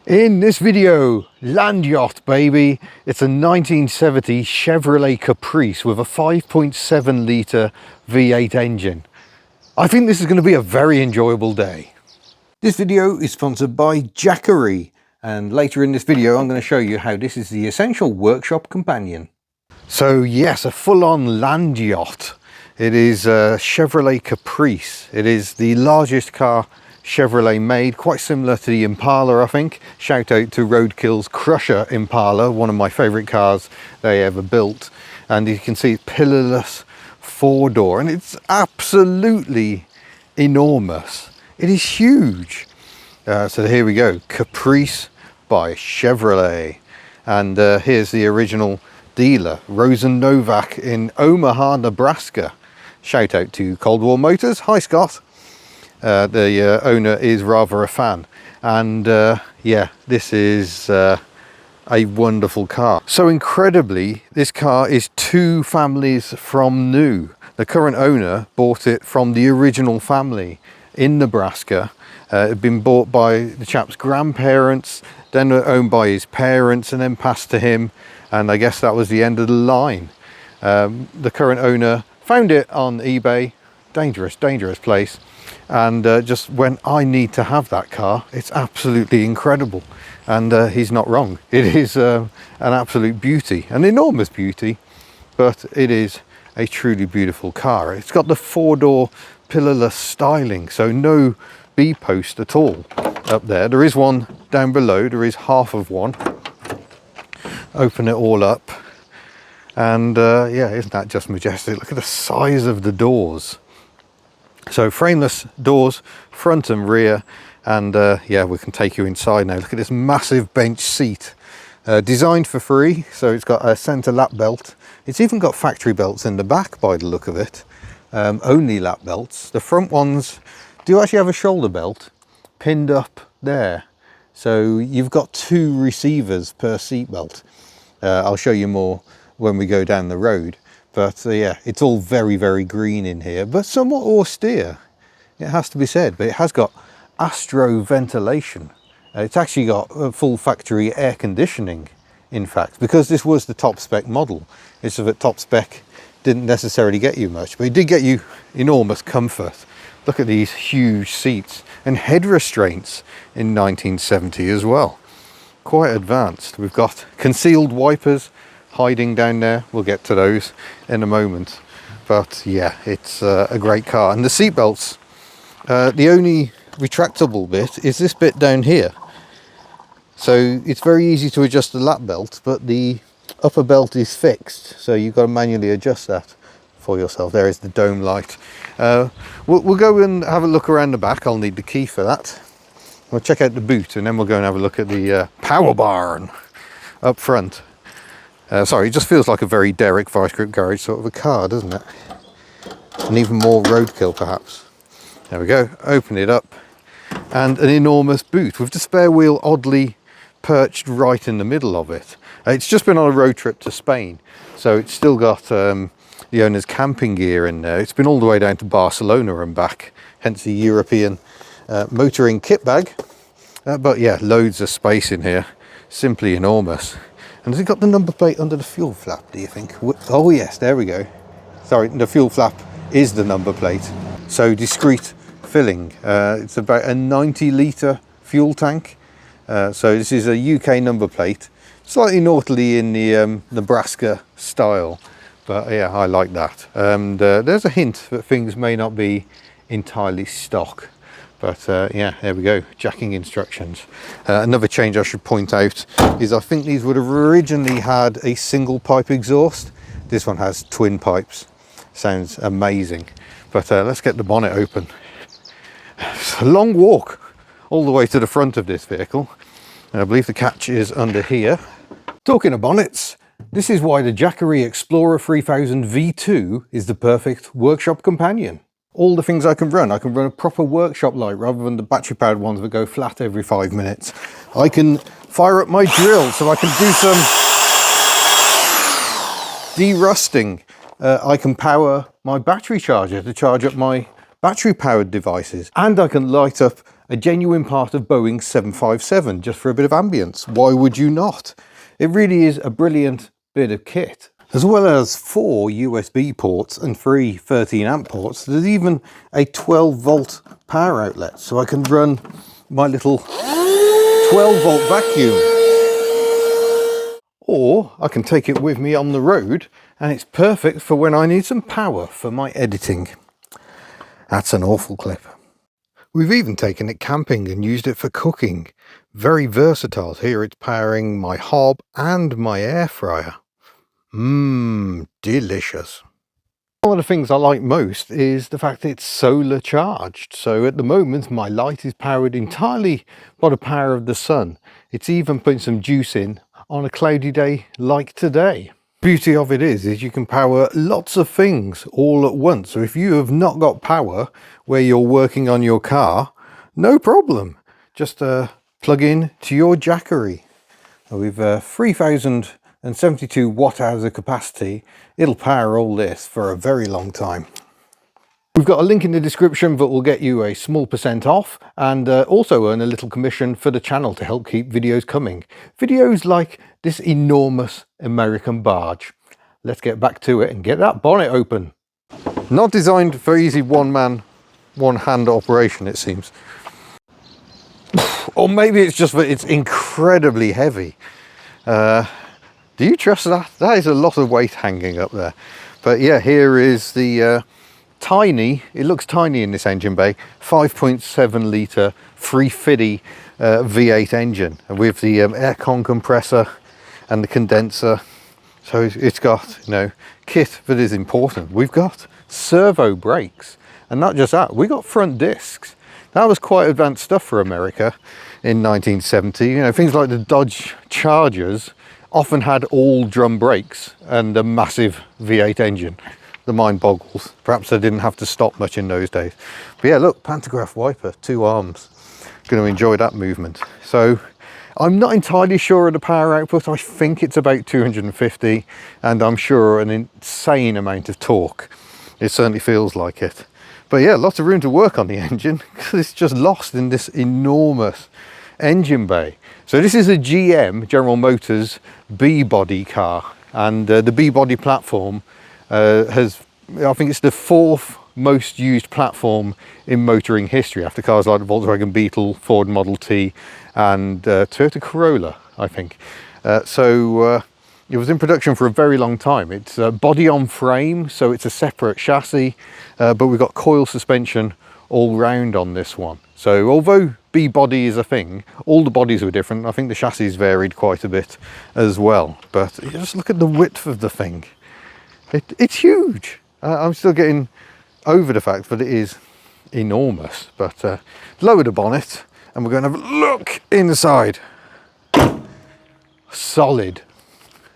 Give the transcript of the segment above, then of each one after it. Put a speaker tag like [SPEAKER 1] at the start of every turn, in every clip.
[SPEAKER 1] In this video, Land-yacht baby. It's a 1970 Chevrolet Caprice with a 5.7 litre V8 engine. I think this is going to be a very enjoyable day. This video is sponsored by Jackery, and later in this video I'm going to show you how this is the essential workshop companion. So yes, a full-on Land-yacht. It is a Chevrolet Caprice. It is the largest car Chevrolet made, quite similar to the Impala, I think. Shout out to Roadkill's Crusher Impala, one of my favourite cars they ever built. And you can see it's pillarless, four-door, and it's absolutely enormous. It is huge. So here we go, Caprice by Chevrolet. And here's the original dealer, Rosen Novak in Omaha, Nebraska. Shout out to Cold War Motors. Hi Scott. The owner is rather a fan, and yeah, this is a wonderful car. So incredibly, this car is two families from new. The current owner bought it from the original family in Nebraska. It had been bought by the chap's grandparents, then owned by his parents, and then passed to him, and I guess that was the end of the line. The current owner found it on eBay. Dangerous place, and just went, I need to have that car. It's absolutely incredible. And he's not wrong. It is an absolute beauty, an enormous beauty, but it is a truly beautiful car. It's got the four-door pillarless styling, so no B-post at all up there. There is one down below. There is half of one. Open it all up, and yeah, isn't that just majestic? Look at the size of the doors. So frameless doors, front and rear, and yeah, we can take you inside now. Look at this massive bench seat, designed for free. So it's got a center lap belt. It's even got factory belts in the back by the look of it. Only lap belts. The front ones do actually have a shoulder belt pinned up there. So you've got two receivers per seat belt. I'll show you more when we go down the road. But yeah, it's all very green in here, but somewhat austere, it has to be said. But it has got Astro ventilation. It's actually got a full factory air conditioning, in fact, because this was the top spec model. It's that top spec didn't necessarily get you much, but it did get you enormous comfort. Look at these huge seats and head restraints in 1970 as well. Quite advanced. We've got concealed wipers hiding down there. We'll get to those in a moment, but yeah, it's a great car. And the seat belts, the only retractable bit is this bit down here, so it's very easy to adjust the lap belt, but the upper belt is fixed, so you've got to manually adjust that for yourself. There is the dome light. We'll go and have a look around the back. I'll need the key for that. We'll check out the boot, and then we'll go and have a look at the power barn up front. Sorry, it just feels like a very Derek Vice Grip Garage sort of a car, doesn't it? And even more roadkill, perhaps. There we go, open it up. And an enormous boot with the spare wheel oddly perched right in the middle of it. It's just been on a road trip to Spain, so it's still got the owner's camping gear in there. It's been all the way down to Barcelona and back, hence the European motoring kit bag. But yeah, loads of space in here, simply enormous. And has it got the number plate under the fuel flap, do you think? Oh yes, there we go. Sorry, the fuel flap is the number plate. So discreet filling. It's about a 90 litre fuel tank. So this is a UK number plate. Slightly naughty in the Nebraska style. But yeah, I like that. And there's a hint that things may not be entirely stock. But yeah, there we go, jacking instructions. Another change I should point out is I think these would have originally had a single pipe exhaust. This one has twin pipes. Sounds amazing. But let's get the bonnet open. It's a long walk all the way to the front of this vehicle. And I believe the catch is under here. Talking of bonnets, this is why the Jackery Explorer 3000 V2 is the perfect workshop companion. All the things I can run a proper workshop light rather than the battery powered ones that go flat every 5 minutes. I can fire up my drill so I can do some de-rusting. I can power my battery charger to charge up my battery powered devices, and I can light up a genuine part of Boeing's 757 just for a bit of ambience. Why would you not? It really is a brilliant bit of kit. As well as 4 USB ports and 3 13 amp ports, there's even a 12 volt power outlet, so I can run my little 12 volt vacuum. Or I can take it with me on the road, and it's perfect for when I need some power for my editing. That's an awful clip. We've even taken it camping and used it for cooking. Very versatile. Here it's powering my hob and my air fryer. Delicious. One of the things I like most is the fact that it's solar charged. So at the moment my light is powered entirely by the power of the sun. It's even putting some juice in on a cloudy day like today. Beauty of it is you can power lots of things all at once. So if you have not got power where you're working on your car, no problem. Just plug in to your Jackery. We've 3072 watt hours of capacity. It'll power all this for a very long time. We've got a link in the description that will get you a small % off, and also earn a little commission for the channel to help keep videos coming. Videos like this enormous American barge. Let's get back to it and get that bonnet open. Not designed for easy one-man, one-hand operation, it seems. Or maybe it's just that it's incredibly heavy. Do you trust that? That is a lot of weight hanging up there. But yeah, here is the tiny, it looks tiny in this engine bay, 5.7 litre 350 V8 engine with the aircon compressor and the condenser. So it's got, you know, kit that is important. We've got servo brakes, and not just that, we got front discs. That was quite advanced stuff for America in 1970. You know, things like the Dodge Chargers often had all drum brakes and a massive V8 engine. The mind boggles. Perhaps they didn't have to stop much in those days. But yeah, look, pantograph wiper, 2 arms. Going to enjoy that movement. So I'm not entirely sure of the power output. I think it's about 250, and I'm sure an insane amount of torque. It certainly feels like it. But yeah, lots of room to work on the engine because it's just lost in this enormous engine bay. So this is a GM, General Motors, B-body car, and the B-body platform I think it's the 4th most used platform in motoring history, after cars like the Volkswagen Beetle, Ford Model T and Toyota Corolla, I think. It was in production for a very long time. It's body on frame, so it's a separate chassis, but we've got coil suspension all round on this one. So although B-body is a thing, all the bodies were different. I think the chassis varied quite a bit as well, but just look at the width of the thing. It's huge. I'm still getting over the fact that it is enormous. But lower the bonnet and we're going to have a look inside. Solid.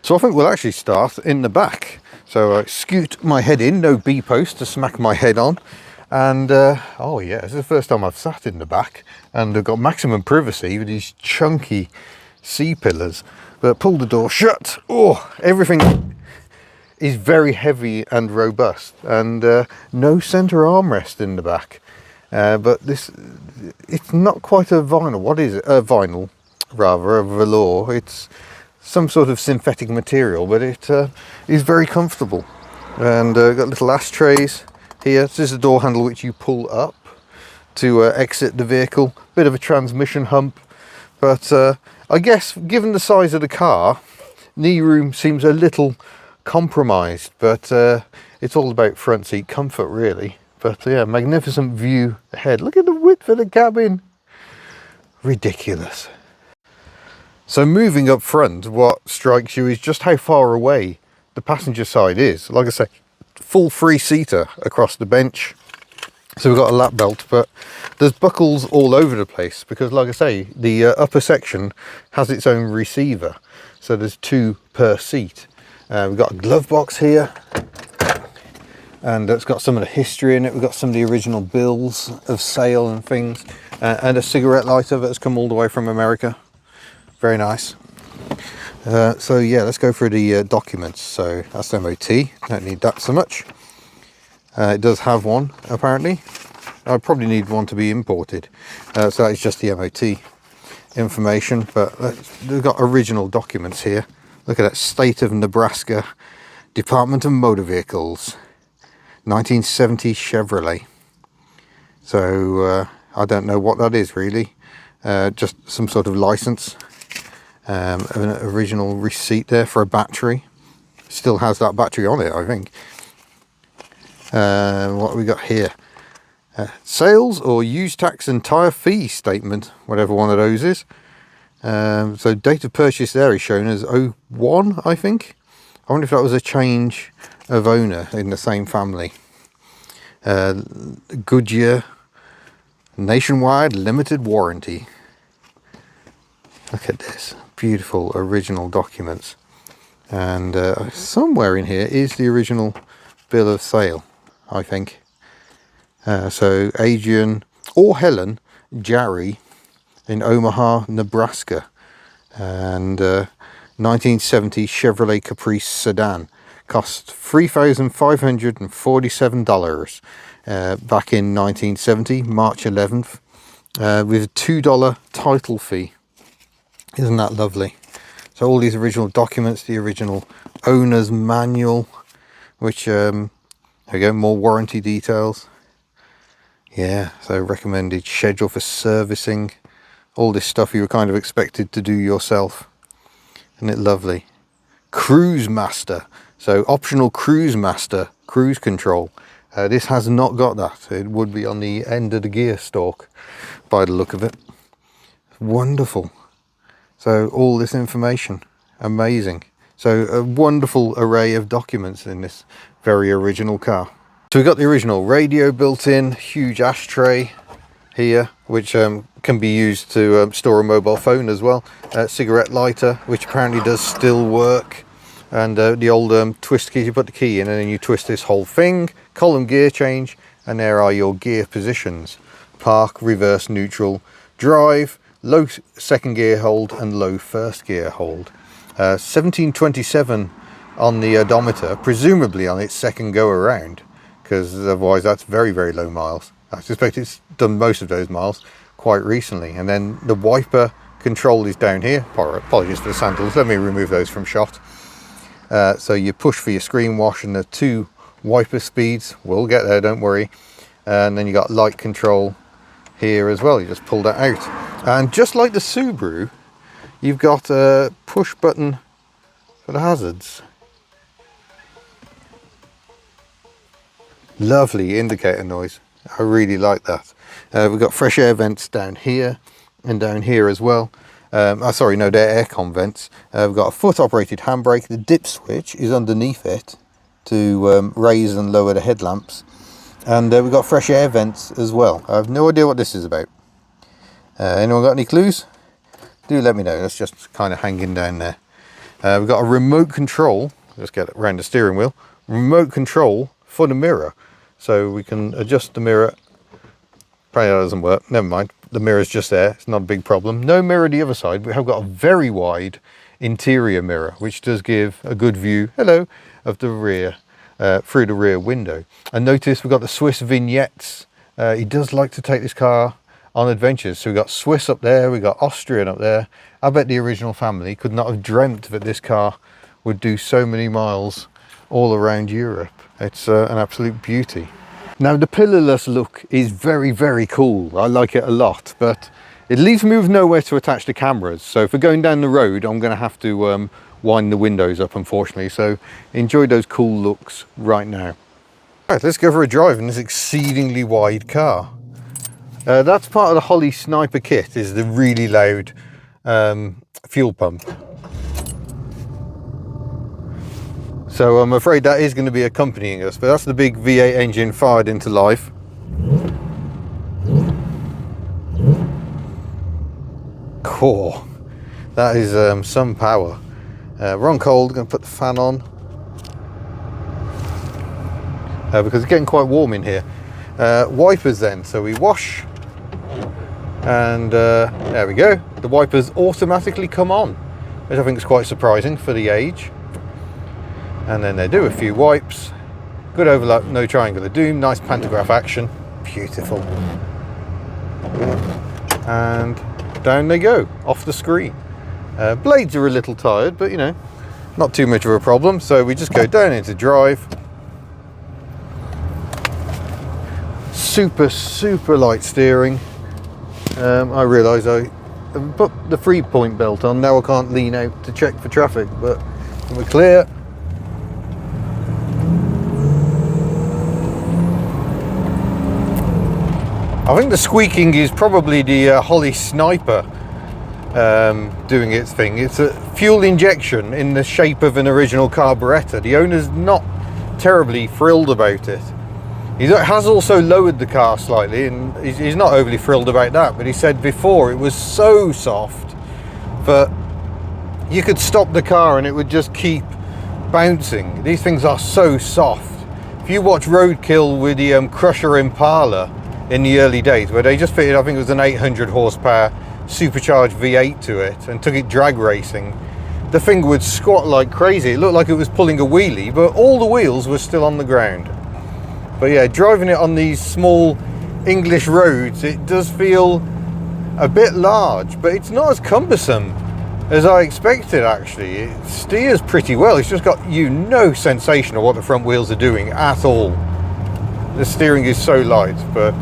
[SPEAKER 1] So I think we'll actually start in the back. So I scoot my head in, no B-post to smack my head on. And oh yeah, this is the first time I've sat in the back, and I've got maximum privacy with these chunky C-pillars. But pull the door shut. Oh, everything is very heavy and robust, and no center armrest in the back. But it's not quite a vinyl. What is it? A vinyl, rather, a velour. It's some sort of synthetic material, but it is very comfortable. And got little ashtrays here. This is the door handle which you pull up to exit the vehicle. Bit of a transmission hump, but I guess given the size of the car, knee room seems a little compromised, but it's all about front seat comfort really. But yeah, magnificent view ahead. Look at the width of the cabin. Ridiculous. So moving up front, what strikes you is just how far away the passenger side is. Like I say, full 3-seater across the bench. So we've got a lap belt, but there's buckles all over the place because, like I say, the upper section has its own receiver. So there's 2 per seat. We've got a glove box here, and it's got some of the history in it. We've got some of the original bills of sale and things, and a cigarette lighter that's come all the way from America. Very nice. So yeah, let's go through the documents. So that's MOT, don't need that so much. It does have one apparently. I probably need one to be imported. So that is just the MOT information, but they've got original documents here. Look at that, State of Nebraska Department of Motor Vehicles, 1970 Chevrolet. So I don't know what that is really, just some sort of license. An original receipt there for a battery. Still has that battery on it, I think. What have we got here? Sales or use tax and tyre fee statement, whatever one of those is. So date of purchase there is shown as 01, I think. I wonder if that was a change of owner in the same family. Goodyear nationwide limited warranty. Look at this, beautiful original documents. And somewhere in here is the original bill of sale, I think. So Adrian or Helen Jarry in Omaha, Nebraska, and 1970 Chevrolet Caprice sedan cost $3,547 back in 1970, March 11th, with a $2 title fee. Isn't that lovely? So all these original documents, the original owner's manual, which there we go, more warranty details. Yeah, so recommended schedule for servicing, all this stuff you were kind of expected to do yourself. Isn't it lovely? Cruise master, so optional cruise master, cruise control. This has not got that. It would be on the end of the gear stalk by the look of it. Wonderful. So all this information, amazing. So a wonderful array of documents in this very original car. So we've got the original radio built in, huge ashtray here, which can be used to store a mobile phone as well. Cigarette lighter, which apparently does still work. And the old twist key, you put the key in and then you twist this whole thing. Column gear change, and there are your gear positions. Park, reverse, neutral, drive, low second gear hold and low first gear hold. 1727 on the odometer, presumably on its second go around, because otherwise that's very, very low miles. I suspect it's done most of those miles quite recently. And then the wiper control is down here. Apologies for the sandals, let me remove those from shot. So you push for your screen wash and the 2 wiper speeds. We'll get there, don't worry. And then you got light control here as well. You just pull that out. And just like the Subaru, you've got a push button for the hazards. Lovely indicator noise. I really like that. We've got fresh air vents down here and down here as well. Sorry, no, they're aircon vents. We've got a foot operated handbrake. The dip switch is underneath it to raise and lower the headlamps. And we've got fresh air vents as well. I have no idea what this is about. Anyone got any clues? Do let me know. That's just kind of hanging down there. We've got a remote control. Let's get it around the steering wheel. Remote control for the mirror. So we can adjust the mirror. Probably that doesn't work. Never mind. The mirror's just there. It's not a big problem. No mirror the other side. We have got a very wide interior mirror, which does give a good view, hello, of the rear, through the rear window. And notice we've got the Swiss vignettes. He does like to take this car on adventures. So we've got Swiss up there, we've got Austrian up there. I bet the original family could not have dreamt that this car would do so many miles all around Europe. It's an absolute beauty. Now the pillarless look is very, very cool. I like it a lot, but it leaves me with nowhere to attach the cameras. So if we're going down the road, I'm going to have to wind the windows up, unfortunately. So enjoy those cool looks right now. Right, let's go for a drive in this exceedingly wide car. That's part of the Holly Sniper kit, is the really loud fuel pump. So I'm afraid that is going to be accompanying us, but that's the big V8 engine fired into life. Cool. That is some power. We're on cold, going to put the fan on. Because it's getting quite warm in here. Wipers then, so we wash. And there we go. The wipers automatically come on, which I think is quite surprising for the age. And then they do a few wipes. Good overlap, no triangle of doom, nice pantograph action. Beautiful. And down they go, off the screen. Blades are a little tired, but you know, not too much of a problem. So we just go down into drive. Super light steering. I realise I put the 3-point belt on, now I can't lean out to check for traffic, but we're clear. I think the squeaking is probably the Holly Sniper doing its thing. It's a fuel injection in the shape of an original carburettor. The owner's not terribly thrilled about it. He has also lowered the car slightly, and he's not overly thrilled about that, but he said before it was so soft that you could stop the car and it would just keep bouncing. These things are so soft. If you watch Roadkill with the Crusher Impala in the early days, where they just fitted, I think it was an 800 horsepower supercharged V8 to it and took it drag racing, the thing would squat like crazy. It looked like it was pulling a wheelie, but all the wheels were still on the ground. But yeah, driving it on these small English roads, it does feel a bit large, but it's not as cumbersome as I expected actually. It steers pretty well. It's just got no sensation of what the front wheels are doing at all. The steering is so light, but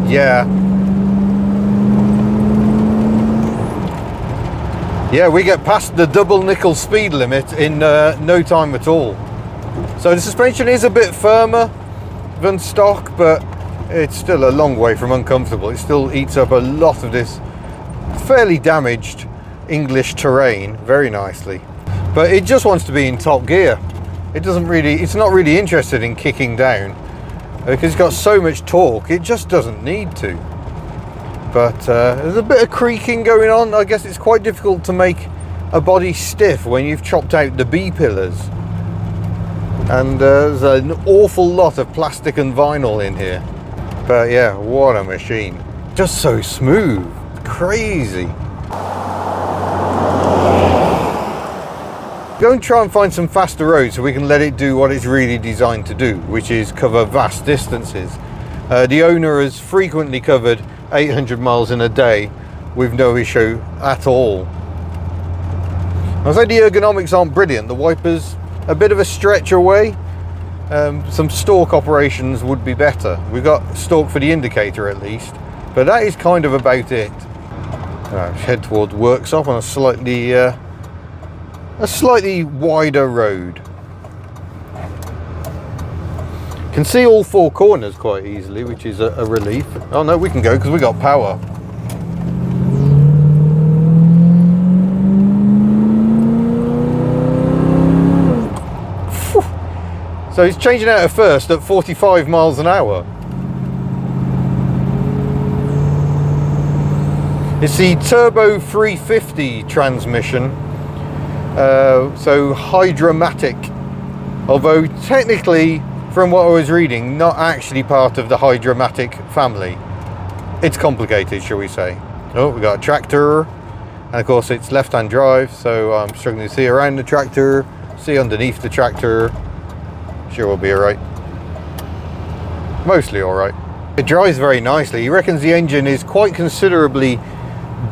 [SPEAKER 1] yeah, we get past the double nickel speed limit in no time at all. So the suspension is a bit firmer than stock, but it's still a long way from uncomfortable. It still eats up a lot of this fairly damaged English terrain very nicely. But it just wants to be in top gear. It's not really interested in kicking down because it's got so much torque, it just doesn't need to. But there's a bit of creaking going on. I guess it's quite difficult to make a body stiff when you've chopped out the B pillars. And there's an awful lot of plastic and vinyl in here. But yeah, what a machine. Just so smooth, crazy. Go and try and find some faster roads so we can let it do what it's really designed to do, which is cover vast distances. The owner has frequently covered 800 miles in a day with no issue at all. I say the ergonomics aren't brilliant. The wipers a bit of a stretch away. Some stalk operations would be better. We've got stalk for the indicator at least, but that is kind of about it. Head towards workshop on a slightly wider road. Can see all four corners quite easily, which is a relief. Oh no, we can go because we got power. So it's changing out of first at 45 miles an hour. It's the turbo 350 transmission, so hydromatic, although technically, from what I was reading, not actually part of the hydromatic family. It's complicated, shall we say. Oh, we got a tractor, and of course it's left-hand drive, so I'm struggling to see around the tractor, see underneath the tractor. Sure, we'll be alright. Mostly alright. It drives very nicely. He reckons the engine is quite considerably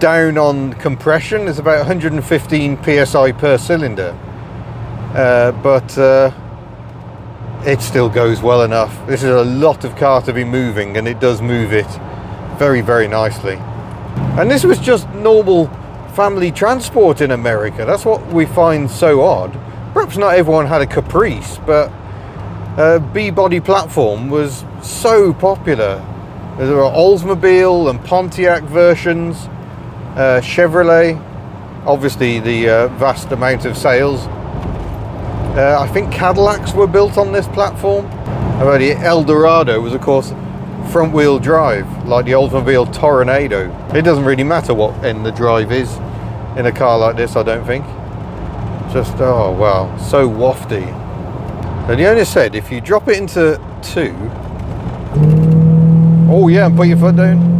[SPEAKER 1] down on compression. It's about 115 psi per cylinder, but it still goes well enough. This is a lot of car to be moving, and it does move it very nicely. And this was just normal family transport in America. That's what we find so odd. Perhaps not everyone had a Caprice, but B-body platform was so popular. There were Oldsmobile and Pontiac versions, Chevrolet, obviously the vast amount of sales. I think Cadillacs were built on this platform. The Eldorado was of course front wheel drive, like the Oldsmobile Tornado. It doesn't really matter what end the drive is in a car like this, I don't think. Just, oh wow, so wafty. And the owner said if you drop it into 2, oh yeah, and put your foot down.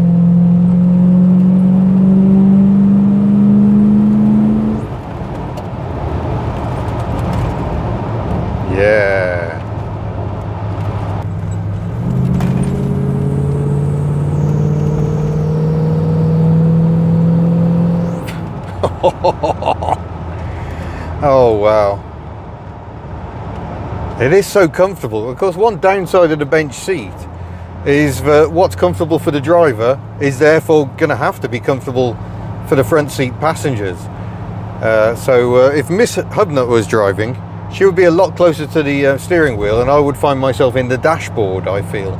[SPEAKER 1] Yeah. Oh wow. It is so comfortable. Of course, one downside of the bench seat is that what's comfortable for the driver is therefore going to have to be comfortable for the front seat passengers. So if Miss Hubnut was driving, she would be a lot closer to the steering wheel, and I would find myself in the dashboard, I feel.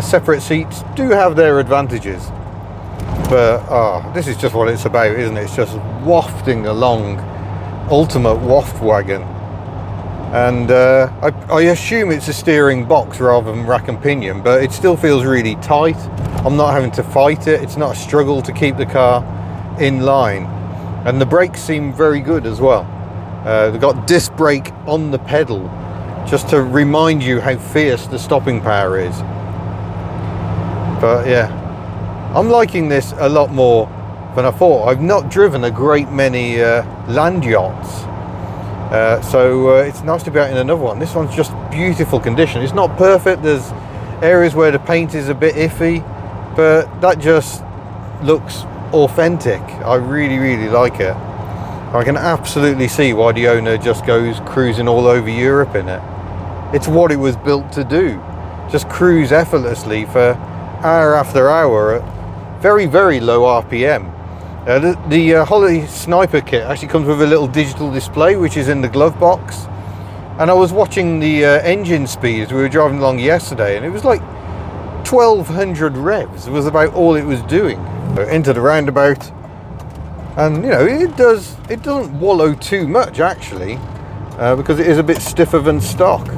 [SPEAKER 1] Separate seats do have their advantages, but this is just what it's about, isn't it? It's just wafting along, ultimate waft wagon. And I assume it's a steering box rather than rack and pinion, but it still feels really tight. I'm not having to fight it. It's not a struggle to keep the car in line. And the brakes seem very good as well. They've got disc brake on the pedal, just to remind you how fierce the stopping power is. But yeah, I'm liking this a lot more than I thought. I've not driven a great many Land-yachts. So it's nice to be out in another one. This one's just beautiful condition. It's not perfect. There's areas where the paint is a bit iffy, but that just looks authentic. I really, really like it. I can absolutely see why the owner just goes cruising all over Europe in it. It's what it was built to do. Just cruise effortlessly for hour after hour at very, very low RPM. The Holiday Sniper kit actually comes with a little digital display which is in the glove box, and I was watching the engine speed as we were driving along yesterday, and it was like 1200 revs was about all it was doing. Into the roundabout, and you know, it doesn't wallow too much actually, because it is a bit stiffer than stock.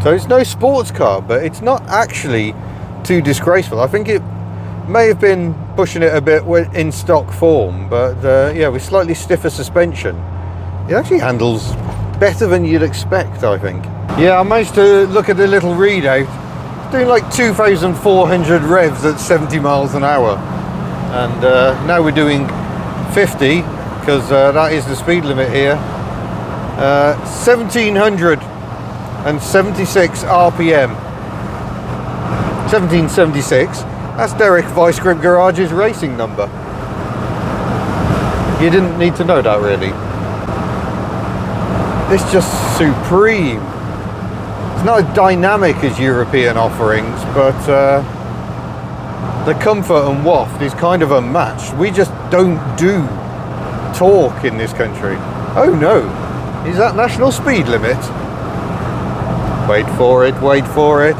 [SPEAKER 1] So it's no sports car, but it's not actually too disgraceful. I think it may have been pushing it a bit in stock form, but yeah, with slightly stiffer suspension, it actually handles better than you'd expect, I think. Yeah, I managed to look at the little readout. It's doing like 2,400 revs at 70 miles an hour, and now we're doing 50 because that is the speed limit here. 1776 RPM. 1776. That's Derek Vicegrip Garage's racing number. You didn't need to know that, really. It's just supreme. It's not as dynamic as European offerings, but the comfort and waft is kind of unmatched. We just don't do torque in this country. Oh no, is that national speed limit? Wait for it, wait for it.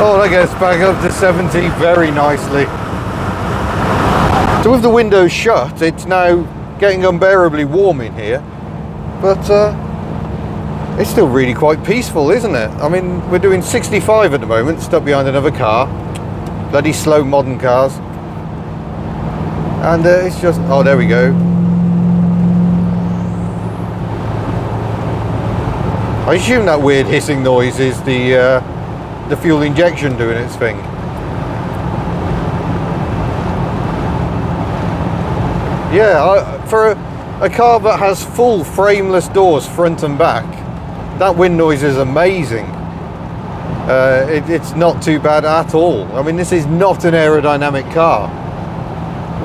[SPEAKER 1] Oh, that gets back up to 70 very nicely. So with the windows shut, it's now getting unbearably warm in here, but it's still really quite peaceful, isn't it? I mean, we're doing 65 at the moment, stuck behind another car. Bloody slow modern cars. And it's just, oh, there we go. I assume that weird hissing noise is the fuel injection doing its thing. Yeah, for a car that has full frameless doors front and back, that wind noise is amazing. It's not too bad at all. I mean, this is not an aerodynamic car.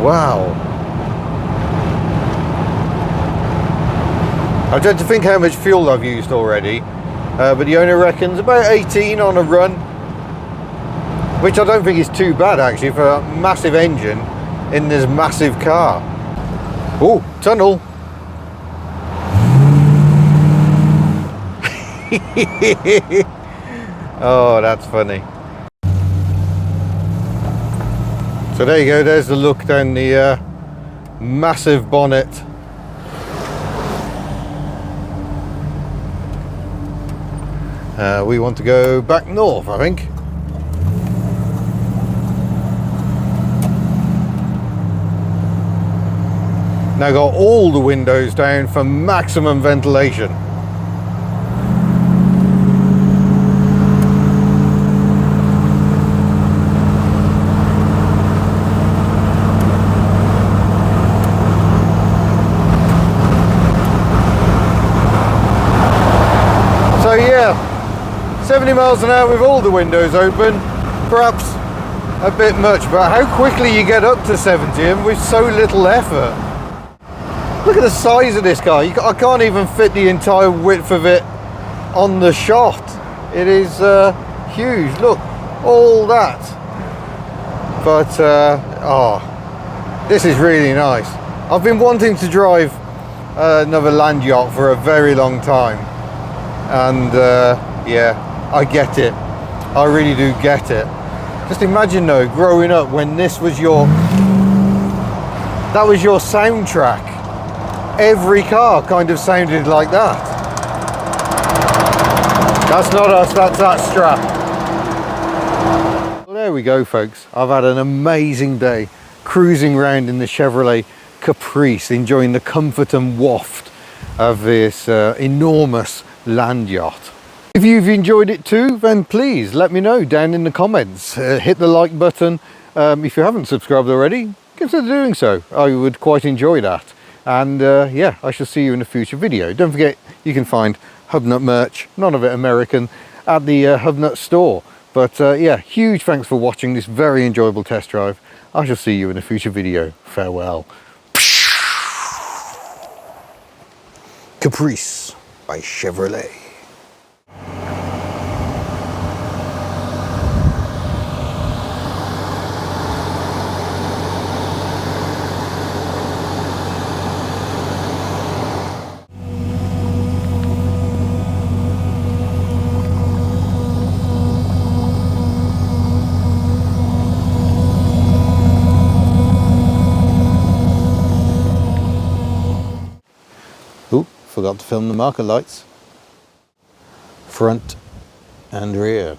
[SPEAKER 1] Wow. I've tried to think how much fuel I've used already, but the owner reckons about 18 on a run, which I don't think is too bad actually for a massive engine in this massive car. Oh, tunnel. Oh, that's funny. So there you go, there's the look down the massive bonnet. We want to go back north, I think. Now got all the windows down for maximum ventilation. 70 miles an hour with all the windows open, perhaps a bit much, but how quickly you get up to 70 and with so little effort. Look at the size of this car. I can't even fit the entire width of it on the shot. It is huge. Look, all that. But oh, this is really nice. I've been wanting to drive another Land-yacht for a very long time, and yeah, I get it. I really do get it. Just imagine though, growing up when that was your soundtrack. Every car kind of sounded like that. That's not us, that's that strap. Well, there we go, folks. I've had an amazing day cruising around in the Chevrolet Caprice, enjoying the comfort and waft of this enormous Land-yacht. If you've enjoyed it too, then please let me know down in the comments. Hit the like button. If you haven't subscribed already, consider doing so. I would quite enjoy that. And yeah, I shall see you in a future video. Don't forget, you can find Hubnut merch, none of it American, at the Hubnut store. But yeah, huge thanks for watching this very enjoyable test drive. I shall see you in a future video. Farewell. Caprice by Chevrolet. Ooh, forgot to film the marker lights. Front and rear.